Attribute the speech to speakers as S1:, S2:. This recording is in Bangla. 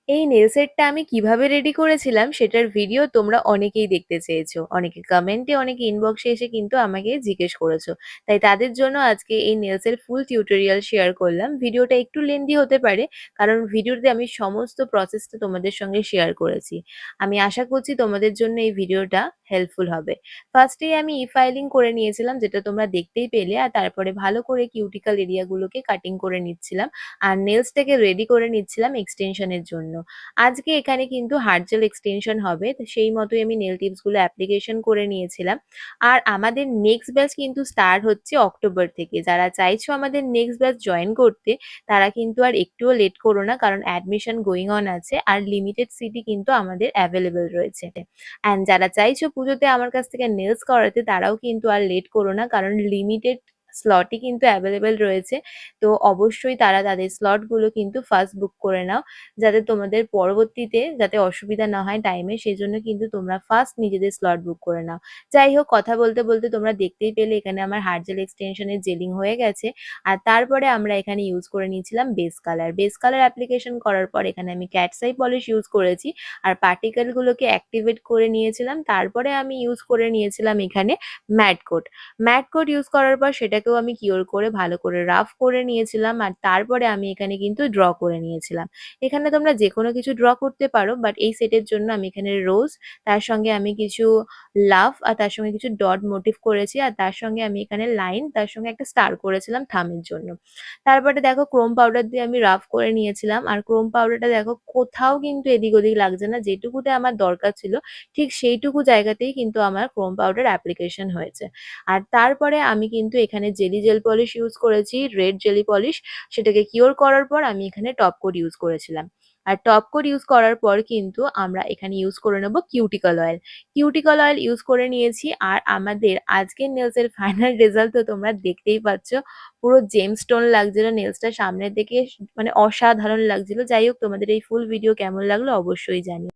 S1: এই নেল সেটটা আমি কিভাবে রেডি করেছিলাম সেটার ভিডিও তোমরা অনেকেই দেখতে চেয়েছো। অনেকে কমেন্টে, অনেকে ইনবক্সে এসে কিন্তু আমাকে জিজ্ঞেস করেছো। তাই তাদের জন্য আজকে এই নেলসের ফুল টিউটোরিয়াল শেয়ার করলাম। ভিডিওটা একটু লেন্দি হতে পারে, কারণ ভিডিওতে আমি সমস্ত প্রসেসটা তোমাদের সঙ্গে শেয়ার করেছি। আমি আশা করছি তোমাদের জন্য এই ভিডিওটা হেল্পফুল হবে। ফার্স্টেই আমি ই-ফাইলিং করে নিয়েছিলাম, যেটা তোমরা দেখতেই পেলে। আর তারপরে ভালো করে কিউটিক্যাল এরিয়াগুলোকে কাটিং করে নিচ্ছিলাম। আর নেলসটাকে রেডি করে নিচ্ছিলাম এক্সটেনশনের জন্য। আজকে এখানে কিন্তু হার্ড জেল এক্সটেনশন হবে, তো সেই মতোই আমি নেল টিপস গুলো অ্যাপ্লিকেশন করে নিয়েছিলাম। আর আমাদের নেক্সট ব্যাচ কিন্তু স্টার্ট হচ্ছে অক্টোবর থেকে। যারা চাইছো আমাদের নেক্সট ব্যাচ জয়েন করতে, তারা কিন্তু আর একটুও লেট করো না, কারণ অ্যাডমিশন গোয়িং অন আছে আর লিমিটেড সিটই কিন্তু আমাদের অ্যাভেলেবেল রয়েছে। অ্যান্ড যারা চাইছো পুজোতে আমার কাছ থেকে নেলস করাতে, তারাও কিন্তু আর লেট করো না, কারণ লিমিটেড স্লটই কিন্তু অ্যাভেলেবেল রয়েছে। তো অবশ্যই তারা তাদের স্লটগুলো কিন্তু ফার্স্ট বুক করে নাও, যাতে তোমাদের পরবর্তীতে যাতে অসুবিধা না হয় টাইমে, সেজন্য কিন্তু তোমরা ফার্স্ট নিজেদের স্লট বুক করে নাও। যাই হোক, কথা বলতে বলতে তোমরা দেখতেই পেলে এখানে আমার হার্ড জেল এক্সটেনশনের জেলিং হয়ে গেছে। আর তারপরে আমরা এখানে ইউজ করে নিয়েছিলাম base colour. Base colour application করার পর এখানে আমি ক্যাটসাই পলিশ ইউজ করেছি আর পার্টিকেলগুলোকে অ্যাক্টিভেট করে নিয়েছিলাম। তারপরে আমি ইউজ করে নিয়েছিলাম এখানে matte coat. Matte coat use করার পর সেটাকেও আমি কিওর করে ভালো করে রাফ করে নিয়েছিলাম। আর তারপরে আমি এখানে কিন্তু ড্র করে নিয়েছিলাম। এখানে তোমরা যে কোনো কিছু ড্র করতে পারো, বাট এই সেটের জন্য আমি এখানে রোজ, তার সঙ্গে আমি কিছু লাভ, আর তার সঙ্গে কিছু ডট মোটিভ করেছি। আর তার সঙ্গে আমি এখানে লাইন, তার সঙ্গে একটা স্টার করেছিলাম থামের জন্য। তারপরে দেখো ক্রোম পাউডার দিয়ে আমি রাফ করে নিয়েছিলাম। আর ক্রোম পাউডারটা দেখো কোথাও কিন্তু এদিক ওদিক লাগছে না, যেটুকুতে আমার দরকার ছিল ঠিক সেইটুকু জায়গাতেই কিন্তু আমার ক্রোম পাউডার অ্যাপ্লিকেশন হয়েছে। আর তারপরে আমি কিন্তু এখানে জেলি জেল পলিশ ইউজ করেছি, রেড জেলি পলিশ। সেটাকে কিওর করার পর আমি এখানে টপ কোট ইউজ করেছিলাম। আর টপ কোট ইউজ করার পর কিন্তু আমরা এখানে ইউজ করে নেবো cuticle oil. Cuticle oil use করে নিয়েছি। আর আমাদের আজকের নেলস এর ফাইনাল রেজাল্ট তো তোমরা দেখতেই পাচ্ছ। পুরো জেমস্টোন লাগছিল নেলসটা সামনের দিকে, মানে অসাধারণ লাগছিল। যাই হোক, তোমাদের এই ফুল ভিডিও কেমন লাগলো অবশ্যই জানিও।